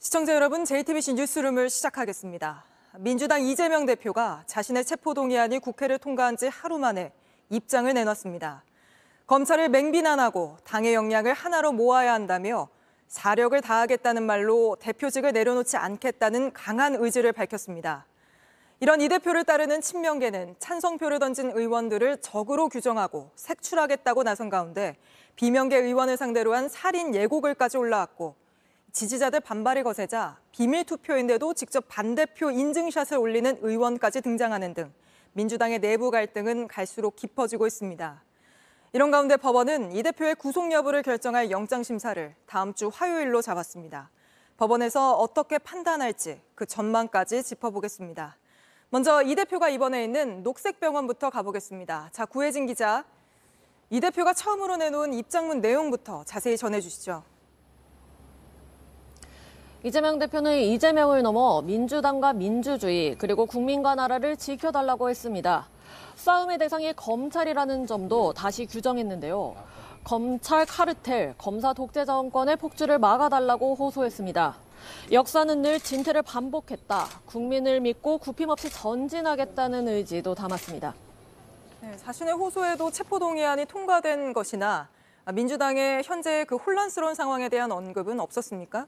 시청자 여러분, JTBC 뉴스룸을 시작하겠습니다. 민주당 이재명 대표가 자신의 체포동의안이 국회를 통과한 지 하루 만에 입장을 내놨습니다. 검찰을 맹비난하고 당의 역량을 하나로 모아야 한다며 사력을 다하겠다는 말로 대표직을 내려놓지 않겠다는 강한 의지를 밝혔습니다. 이런 이 대표를 따르는 친명계는 찬성표를 던진 의원들을 적으로 규정하고 색출하겠다고 나선 가운데 비명계 의원을 상대로 한 살인 예고글까지 올라왔고 지지자들 반발이 거세자 비밀 투표인데도 직접 반대표 인증샷을 올리는 의원까지 등장하는 등 민주당의 내부 갈등은 갈수록 깊어지고 있습니다. 이런 가운데 법원은 이 대표의 구속 여부를 결정할 영장심사를 다음 주 화요일로 잡았습니다. 법원에서 어떻게 판단할지 그 전망까지 짚어보겠습니다. 먼저 이 대표가 입원해 있는 녹색병원부터 가보겠습니다. 자, 구혜진 기자, 이 대표가 처음으로 내놓은 입장문 내용부터 자세히 전해주시죠. 이재명 대표는 이재명을 넘어 민주당과 민주주의 그리고 국민과 나라를 지켜달라고 했습니다. 싸움의 대상이 검찰이라는 점도 다시 규정했는데요. 검찰 카르텔, 검사 독재 정권의 폭주를 막아달라고 호소했습니다. 역사는 늘 진퇴를 반복했다. 국민을 믿고 굽힘없이 전진하겠다는 의지도 담았습니다. 자신의 호소에도 체포동의안이 통과된 것이나 민주당의 현재 그 혼란스러운 상황에 대한 언급은 없었습니까?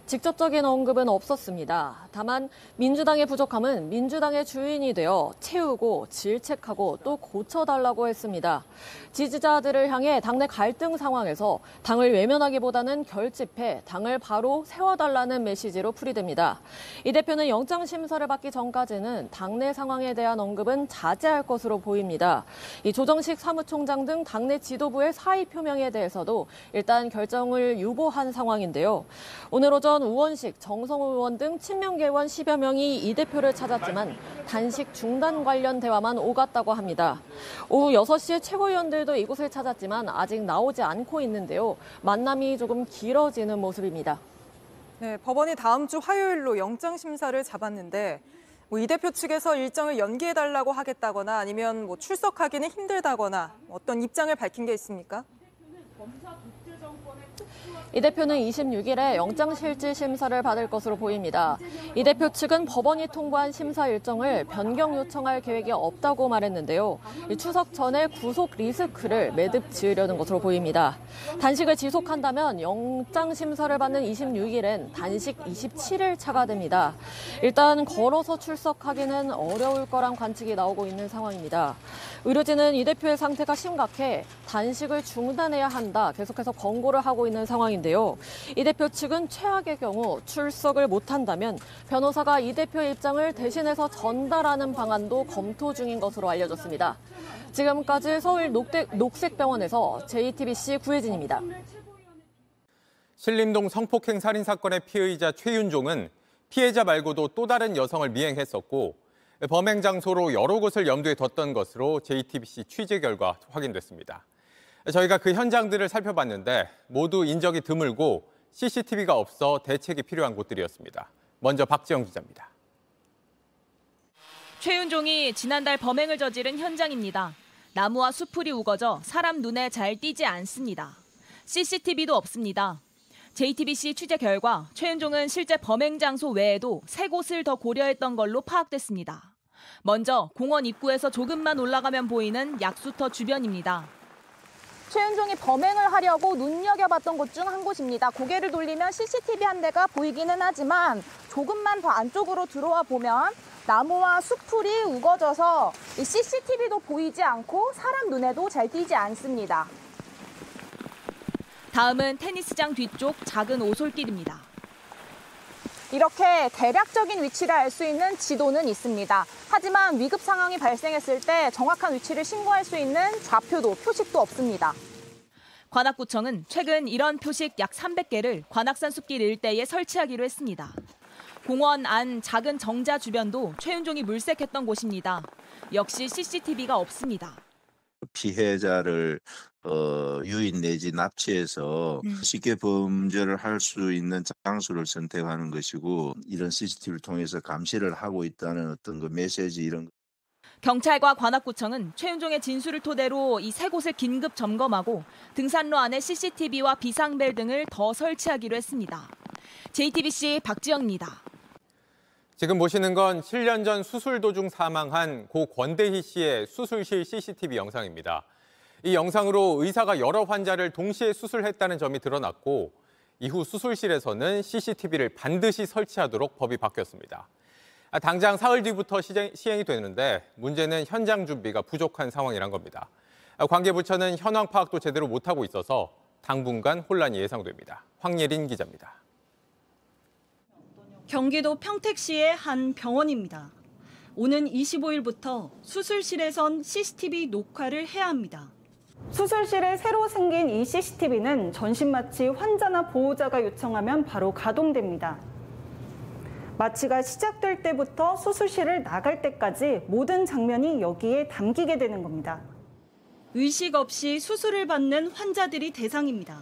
직접적인 언급은 없었습니다. 다만 민주당의 부족함은 민주당의 주인이 되어 채우고 질책하고 또 고쳐달라고 했습니다. 지지자들을 향해 당내 갈등 상황에서 당을 외면하기보다는 결집해 당을 바로 세워달라는 메시지로 풀이됩니다. 이 대표는 영장심사를 받기 전까지는 당내 상황에 대한 언급은 자제할 것으로 보입니다. 이 조정식 사무총장 등 당내 지도부의 사의 표명에 대해서도 일단 결정을 유보한 상황인데요. 오늘 오전 우원식, 정성호 의원 등 친명계 의원 10여 명이 이 대표를 찾았지만 단식 중단 관련 대화만 오갔다고 합니다. 오후 6시에 최고위원들도 이곳을 찾았지만 아직 나오지 않고 있는데요. 만남이 조금 길어지는 모습입니다. 네, 법원이 다음 주 화요일로 영장심사를 잡았는데 이 대표 측에서 일정을 연기해달라고 하겠다거나 아니면 출석하기는 힘들다거나 어떤 입장을 밝힌 게 있습니까? 이 대표는 26일에 영장실질 심사를 받을 것으로 보입니다. 이 대표 측은 법원이 통과한 심사 일정을 변경 요청할 계획이 없다고 말했는데요. 추석 전에 구속 리스크를 매듭 지으려는 것으로 보입니다. 단식을 지속한다면 영장 심사를 받는 26일엔 단식 27일 차가 됩니다. 일단 걸어서 출석하기는 어려울 거란 관측이 나오고 있는 상황입니다. 의료진은 이 대표의 상태가 심각해 단식을 중단해야 한다 계속해서 권고를 하고 있는 상황인데요. 이 대표 측은 최악의 경우 출석을 못한다면 변호사가 이 대표의 입장을 대신해서 전달하는 방안도 검토 중인 것으로 알려졌습니다. 지금까지 서울 녹색병원에서 JTBC 구혜진입니다. 신림동 성폭행 살인 사건의 피의자 최윤종은 피해자 말고도 또 다른 여성을 미행했었고 범행 장소로 여러 곳을 염두에 뒀던 것으로 JTBC 취재 결과 확인됐습니다. 저희가 그 현장들을 살펴봤는데 모두 인적이 드물고 CCTV가 없어 대책이 필요한 곳들이었습니다. 먼저 박지영 기자입니다. 최윤종이 지난달 범행을 저지른 현장입니다. 나무와 수풀이 우거져 사람 눈에 잘 띄지 않습니다. CCTV도 없습니다. JTBC 취재 결과 최윤종은 실제 범행 장소 외에도 3곳을 더 고려했던 걸로 파악됐습니다. 먼저 공원 입구에서 조금만 올라가면 보이는 약수터 주변입니다. 최윤종이 범행을 하려고 눈여겨봤던 곳 중 한 곳입니다. 고개를 돌리면 CCTV 한 대가 보이기는 하지만 조금만 더 안쪽으로 들어와 보면 나무와 수풀이 우거져서 CCTV도 보이지 않고 사람 눈에도 잘 띄지 않습니다. 다음은 테니스장 뒤쪽 작은 오솔길입니다. 이렇게 대략적인 위치를 알 수 있는 지도는 있습니다. 하지만 위급 상황이 발생했을 때 정확한 위치를 신고할 수 있는 좌표도 표식도 없습니다. 관악구청은 최근 이런 표식 약 300개를 관악산 숲길 일대에 설치하기로 했습니다. 공원 안 작은 정자 주변도 최윤종이 물색했던 곳입니다. 역시 CCTV가 없습니다. 피해자를 유인 내지 납치해서 쉽게 범죄를 할 수 있는 장소를 선택하는 것이고 이런 CCTV를 통해서 감시를 하고 있다는 어떤 그 메시지 이런 경찰과 관악구청은 최윤종의 진술을 토대로 이 세 곳을 긴급 점검하고 등산로 안에 CCTV와 비상벨 등을 더 설치하기로 했습니다. JTBC 박지영입니다. 지금 보시는 건 7년 전 수술 도중 사망한 고 권대희 씨의 수술실 CCTV 영상입니다. 이 영상으로 의사가 여러 환자를 동시에 수술했다는 점이 드러났고 이후 수술실에서는 CCTV를 반드시 설치하도록 법이 바뀌었습니다. 당장 사흘 뒤부터 시행이 되는데 문제는 현장 준비가 부족한 상황이란 겁니다. 관계부처는 현황 파악도 제대로 못하고 있어서 당분간 혼란이 예상됩니다. 황예린 기자입니다. 경기도 평택시의 한 병원입니다. 오는 25일부터 수술실에선 CCTV 녹화를 해야 합니다. 수술실에 새로 생긴 이 CCTV는 전신 마취 환자나 보호자가 요청하면 바로 가동됩니다. 마취가 시작될 때부터 수술실을 나갈 때까지 모든 장면이 여기에 담기게 되는 겁니다. 의식 없이 수술을 받는 환자들이 대상입니다.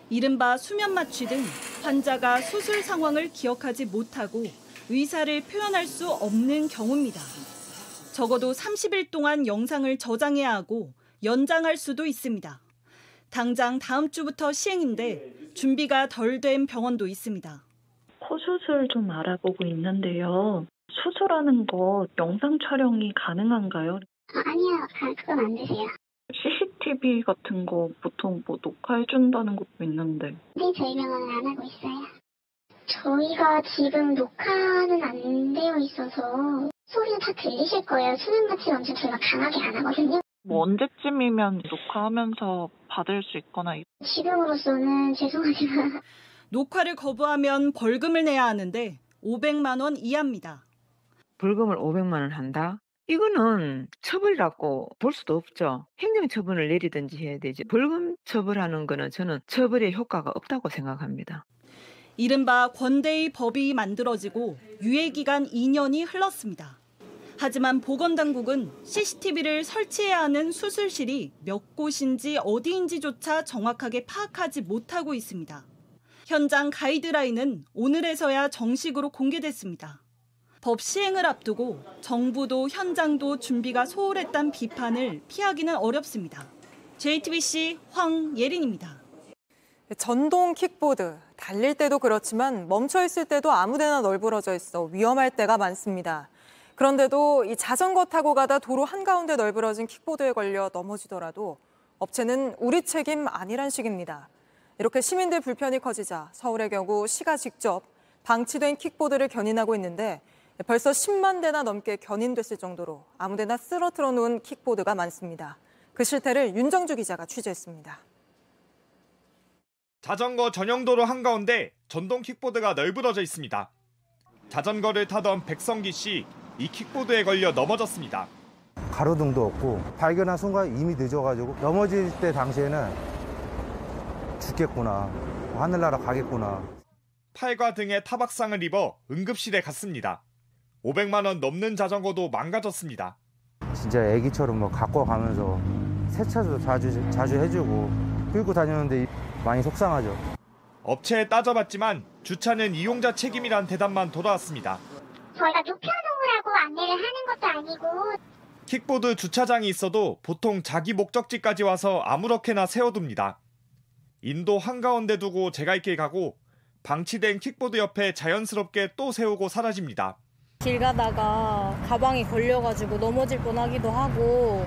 이른바 수면 마취 등 환자가 수술 상황을 기억하지 못하고 의사를 표현할 수 없는 경우입니다. 적어도 30일 동안 영상을 저장해야 하고 연장할 수도 있습니다. 당장 다음 주부터 시행인데 준비가 덜 된 병원도 있습니다. 코 수술 좀 알아보고 있는데요. 수술하는 거 영상 촬영이 가능한가요? 아니요, 그건 안 되세요. CCTV 같은 거 보통 녹화해준다는 것도 있는데. 네, 저희 병원은 안 하고 있어요. 저희가 지금 녹화는 안 되어 있어서 소리는 다 들리실 거예요. 수면 마취는 엄청 저희가 강하게 안 하거든요. 언제쯤이면 녹화하면서 받을 수 있거나. 지금으로서는 죄송하지만. 녹화를 거부하면 벌금을 내야 하는데 500만 원 이하입니다. 벌금을 500만 원 한다? 이거는 처벌이라고 볼 수도 없죠. 행정처분을 내리든지 해야 되지. 벌금 처벌하는 거는 저는 처벌의 효과가 없다고 생각합니다. 이른바 권대희 법이 만들어지고 유예기간 2년이 흘렀습니다. 하지만 보건당국은 CCTV를 설치해야 하는 수술실이 몇 곳인지 어디인지조차 정확하게 파악하지 못하고 있습니다. 현장 가이드라인은 오늘에서야 정식으로 공개됐습니다. 법 시행을 앞두고 정부도 현장도 준비가 소홀했다는 비판을 피하기는 어렵습니다. JTBC 황예린입니다. 전동 킥보드, 달릴 때도 그렇지만 멈춰 있을 때도 아무데나 널브러져 있어 위험할 때가 많습니다. 그런데도 이 자전거 타고 가다 도로 한가운데 널브러진 킥보드에 걸려 넘어지더라도 업체는 우리 책임 아니란 식입니다. 이렇게 시민들 불편이 커지자 서울의 경우 시가 직접 방치된 킥보드를 견인하고 있는데 벌써 10만 대나 넘게 견인됐을 정도로 아무데나 쓰러뜨려 놓은 킥보드가 많습니다. 그 실태를 윤정주 기자가 취재했습니다. 자전거 전용 도로 한가운데 전동 킥보드가 널브러져 있습니다. 자전거를 타던 백성기 씨, 이 킥보드에 걸려 넘어졌습니다. 가로등도 없고 발견한 순간 이미 늦어가지고 넘어질 때 당시에는 죽겠구나, 하늘나라 가겠구나. 팔과 등에 타박상을 입어 응급실에 갔습니다. 500만 원 넘는 자전거도 망가졌습니다. 진짜 애기처럼 뭐 갖고 가면서 세차도 자주 해주고 끌고 다녔는데 많이 속상하죠. 업체에 따져봤지만 주차는 이용자 책임이란 대답만 돌아왔습니다. 저희가 눕혀놓으라고 안내를 하는 것도 아니고. 킥보드 주차장이 있어도 보통 자기 목적지까지 와서 아무렇게나 세워둡니다. 인도 한가운데 두고 제갈길 가고 방치된 킥보드 옆에 자연스럽게 또 세우고 사라집니다. 길 가다가 가방이 걸려가지고 넘어질 뻔하기도 하고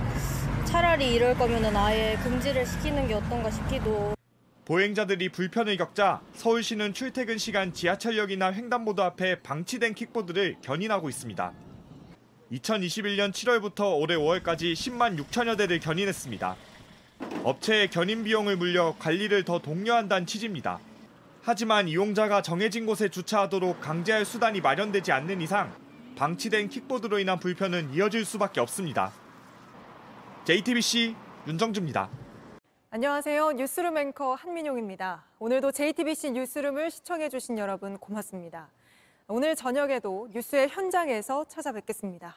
차라리 이럴 거면은 아예 금지를 시키는 게 어떤가 싶기도. 보행자들이 불편을 겪자 서울시는 출퇴근 시간 지하철역이나 횡단보도 앞에 방치된 킥보드를 견인하고 있습니다. 2021년 7월부터 올해 5월까지 10만 6천여 대를 견인했습니다. 업체의 견인 비용을 물려 관리를 더 독려한다는 취지입니다. 하지만 이용자가 정해진 곳에 주차하도록 강제할 수단이 마련되지 않는 이상 방치된 킥보드로 인한 불편은 이어질 수밖에 없습니다. JTBC 윤정주입니다. 안녕하세요. 뉴스룸 앵커 한민용입니다. 오늘도 JTBC 뉴스룸을 시청해주신 여러분 고맙습니다. 오늘 저녁에도 뉴스의 현장에서 찾아뵙겠습니다.